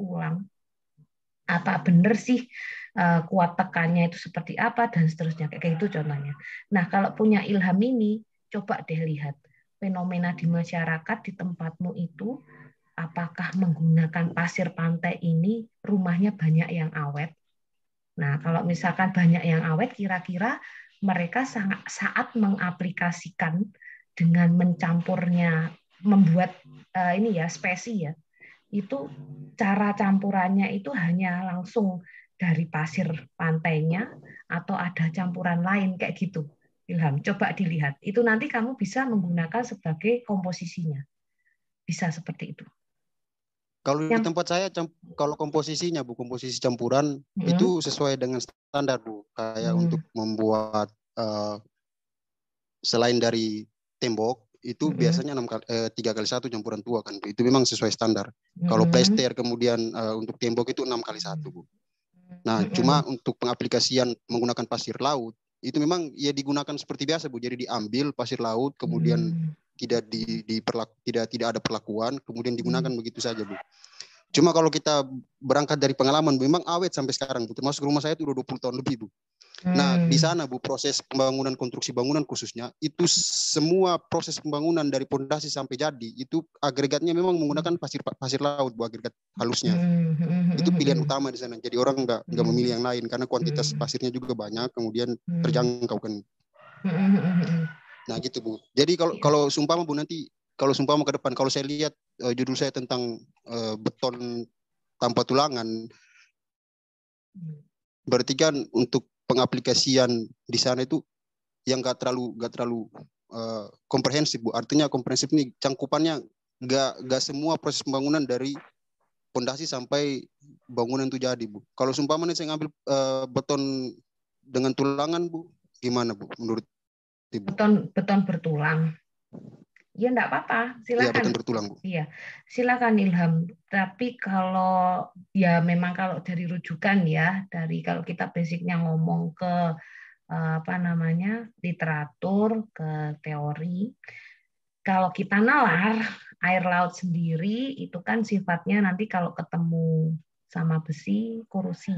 ulang apa benar sih kuat tekannya itu seperti apa dan seterusnya kayak gitu contohnya. Nah, kalau punya Ilham ini coba deh lihat fenomena di masyarakat di tempatmu itu apakah menggunakan pasir pantai ini rumahnya banyak yang awet. Nah, kalau misalkan banyak yang awet kira-kira mereka saat mengaplikasikan dengan mencampurnya membuat spesi ya. Itu cara campurannya itu hanya langsung dari pasir pantainya atau ada campuran lain kayak gitu. Ilham, coba dilihat. Itu nanti kamu bisa menggunakan sebagai komposisinya. Bisa seperti itu. Kalau di tempat saya, kalau komposisinya, Bu, komposisi campuran itu sesuai dengan standar, Bu. Kayak untuk membuat selain dari tembok, itu biasanya 3x1 campuran tua kan, Bu. Itu memang sesuai standar. Kalau plester kemudian untuk tembok itu 6x1, Bu. Nah, cuma untuk pengaplikasian menggunakan pasir laut itu memang ya digunakan seperti biasa, Bu. Jadi diambil pasir laut, kemudian tidak ada perlakuan, kemudian digunakan begitu saja, Bu. Cuma kalau kita berangkat dari pengalaman, memang awet sampai sekarang, Bu. Termasuk rumah saya itu udah 20 tahun lebih, Bu. Nah, di sana, Bu, proses pembangunan, konstruksi bangunan khususnya, itu semua proses pembangunan dari pondasi sampai jadi, itu agregatnya memang menggunakan pasir laut, Bu, agregat halusnya. Itu pilihan utama di sana. Jadi orang nggak memilih yang lain, karena kuantitas pasirnya juga banyak, kemudian terjangkau kan. Nah, gitu, Bu. Jadi kalau sumpama, Bu, nanti, kalau sumpama ke depan, kalau saya lihat judul saya tentang beton tanpa tulangan, berarti kan untuk pengaplikasian di sana itu yang nggak terlalu komprehensif, Bu. Artinya komprehensif ini cangkupannya nggak semua proses pembangunan dari pondasi sampai bangunan itu jadi, Bu. Kalau seumpama saya ngambil beton dengan tulangan, Bu, gimana, Bu, menurut Ibu? Beton bertulang. Ya enggak apa-apa, silakan. Iya, beton bertulang, Bu. Iya, silakan Ilham. Tapi kalau ya memang kalau dari rujukan ya, dari kalau kita basicnya ngomong ke literatur, ke teori, kalau kita nalar air laut sendiri itu kan sifatnya nanti kalau ketemu sama besi korosi,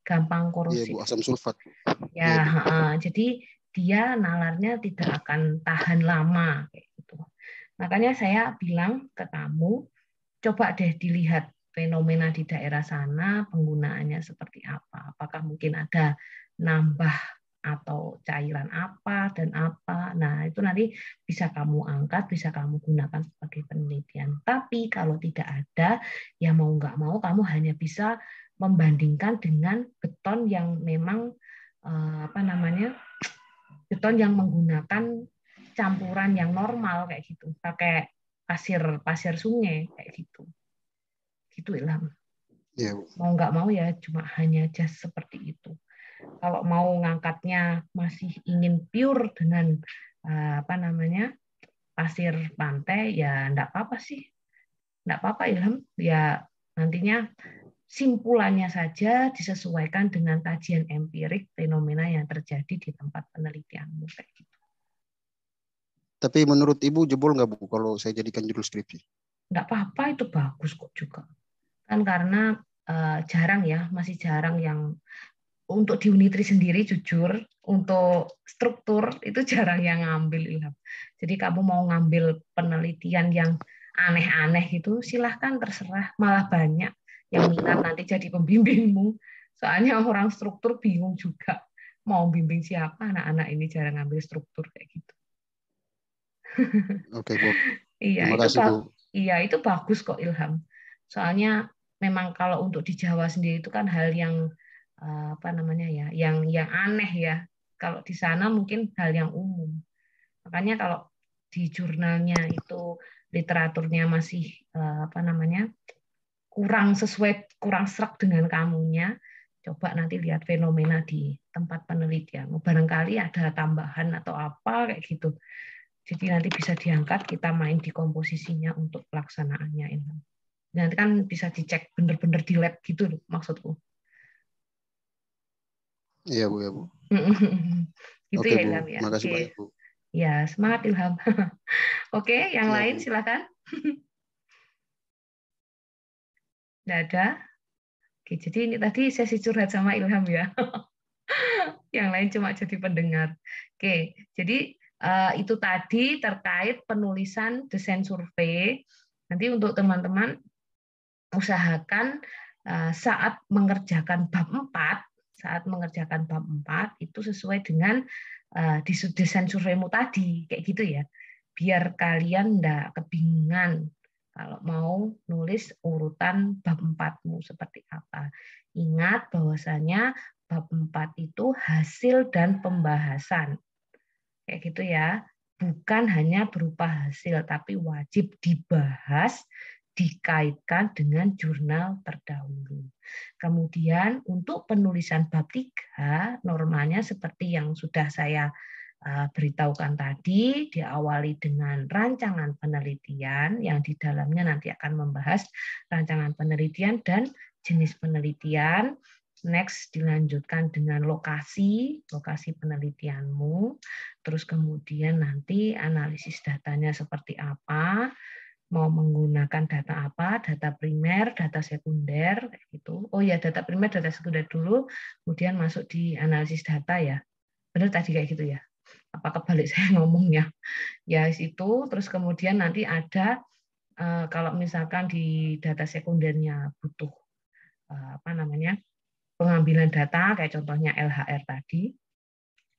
gampang korosif. Iya, Bu, asam sulfat. Ya, jadi dia nalarnya tidak akan tahan lama kayak gitu. Makanya saya bilang ke kamu, coba deh dilihat fenomena di daerah sana, penggunaannya seperti apa. Apakah mungkin ada nambah atau cairan apa dan apa. Nah, itu nanti bisa kamu angkat, bisa kamu gunakan sebagai penelitian. Tapi kalau tidak ada, ya mau nggak mau kamu hanya bisa membandingkan dengan beton yang memang beton yang menggunakan campuran yang normal kayak gitu, pakai pasir sungai kayak gitu Ilham. Yeah. Mau nggak mau ya cuma hanya just seperti itu. Kalau mau ngangkatnya masih ingin pure dengan pasir pantai, ya enggak apa-apa sih, enggak apa-apa Ilham. Ya nantinya simpulannya saja disesuaikan dengan kajian empirik fenomena yang terjadi di tempat penelitianmu kayak gitu. Tapi menurut Ibu jebol nggak, Bu, kalau saya jadikan judul skripsi? Nggak apa-apa, itu bagus kok juga. Kan karena jarang ya, masih jarang yang untuk di Unitri sendiri jujur, untuk struktur itu jarang yang ngambil Ilham. Jadi kamu mau ngambil penelitian yang aneh-aneh itu silahkan, terserah, malah banyak yang minat nanti jadi pembimbingmu. Soalnya orang struktur bingung juga mau bimbing siapa, anak-anak ini jarang ngambil struktur kayak gitu. Oke, Bu. Iya, Terima kasih, Bu. Iya, itu bagus kok Ilham. Soalnya memang kalau untuk di Jawa sendiri itu kan hal yang yang aneh ya. Kalau di sana mungkin hal yang umum. Makanya kalau di jurnalnya itu literaturnya masih kurang sesuai, kurang serak dengan kamunya, coba nanti lihat fenomena di tempat penelitian. Barangkali ada tambahan atau apa kayak gitu. Jadi nanti bisa diangkat, kita main di komposisinya untuk pelaksanaannya ini. Nanti kan bisa dicek bener-bener di lab gitu loh, maksudku. Iya, Bu, ya, Bu. Gitu Oke, ya Bu. Ilham ya. Makasih banyak, Bu. Ya, semangat Ilham. Oke, yang lain Bu. silakan. Nggak ada? Oke, jadi ini tadi sesi curhat sama Ilham ya. Yang lain cuma jadi pendengar. Oke, jadi itu tadi terkait penulisan desain survei. Nanti untuk teman-teman usahakan saat mengerjakan bab 4 itu sesuai dengan desain surveimu tadi, kayak gitu ya. Biar kalian enggak kebingungan kalau mau nulis urutan bab 4-mu seperti apa. Ingat bahwasanya bab 4 itu hasil dan pembahasan. Kayak gitu ya. Bukan hanya berupa hasil, tapi wajib dibahas, dikaitkan dengan jurnal terdahulu. Kemudian untuk penulisan bab 3, normalnya seperti yang sudah saya beritahukan tadi, diawali dengan rancangan penelitian yang di dalamnya nanti akan membahas rancangan penelitian dan jenis penelitian. Next dilanjutkan dengan lokasi penelitianmu, terus kemudian nanti analisis datanya seperti apa, mau menggunakan data apa, data primer, data sekunder, kayak gitu. Oh ya, data primer, data sekunder dulu, kemudian masuk di analisis data ya. Benar tadi kayak gitu ya? Apa kebalik saya ngomongnya? Ya itu, terus kemudian nanti ada kalau misalkan di data sekundernya butuh pengambilan data, kayak contohnya LHR tadi,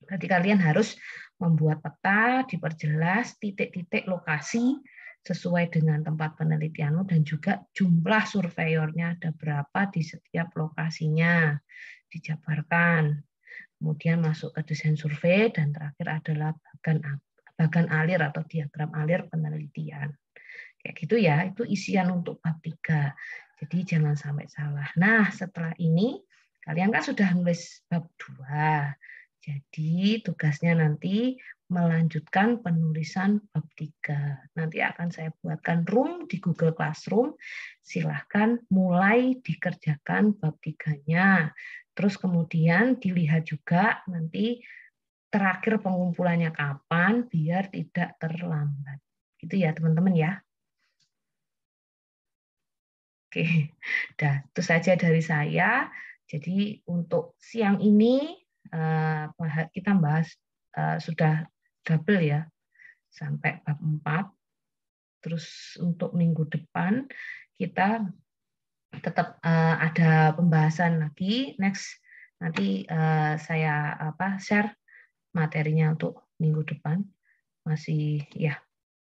berarti kalian harus membuat peta, diperjelas titik-titik lokasi sesuai dengan tempat penelitianmu dan juga jumlah surveyornya ada berapa di setiap lokasinya, dijabarkan. Kemudian masuk ke desain survei dan terakhir adalah bagan alir atau diagram alir penelitian. Kayak gitu ya, itu isian untuk bab 3. Jadi jangan sampai salah. Nah, setelah ini kalian kan sudah nulis bab 2. Jadi tugasnya nanti melanjutkan penulisan bab 3. Nanti akan saya buatkan room di Google Classroom. Silahkan mulai dikerjakan bab 3-nya. Terus kemudian dilihat juga nanti terakhir pengumpulannya kapan biar tidak terlambat. Gitu ya teman-teman ya. Oke, itu saja dari saya. Jadi untuk siang ini kita bahas sudah double ya, sampai bab 4. Terus untuk minggu depan kita tetap ada pembahasan lagi. Next nanti saya share materinya untuk minggu depan. Masih ya,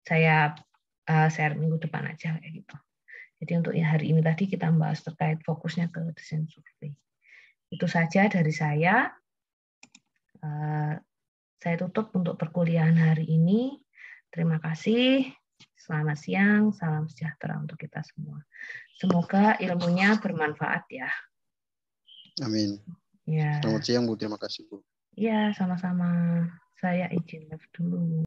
saya share minggu depan aja kayak gitu. Jadi untuk hari ini tadi kita bahas terkait fokusnya ke desain survei. Itu saja dari saya. Saya tutup untuk perkuliahan hari ini. Terima kasih. Selamat siang. Salam sejahtera untuk kita semua. Semoga ilmunya bermanfaat ya. Amin. Ya. Selamat siang Bu. Terima kasih Bu. Iya, sama-sama. Saya izin live dulu.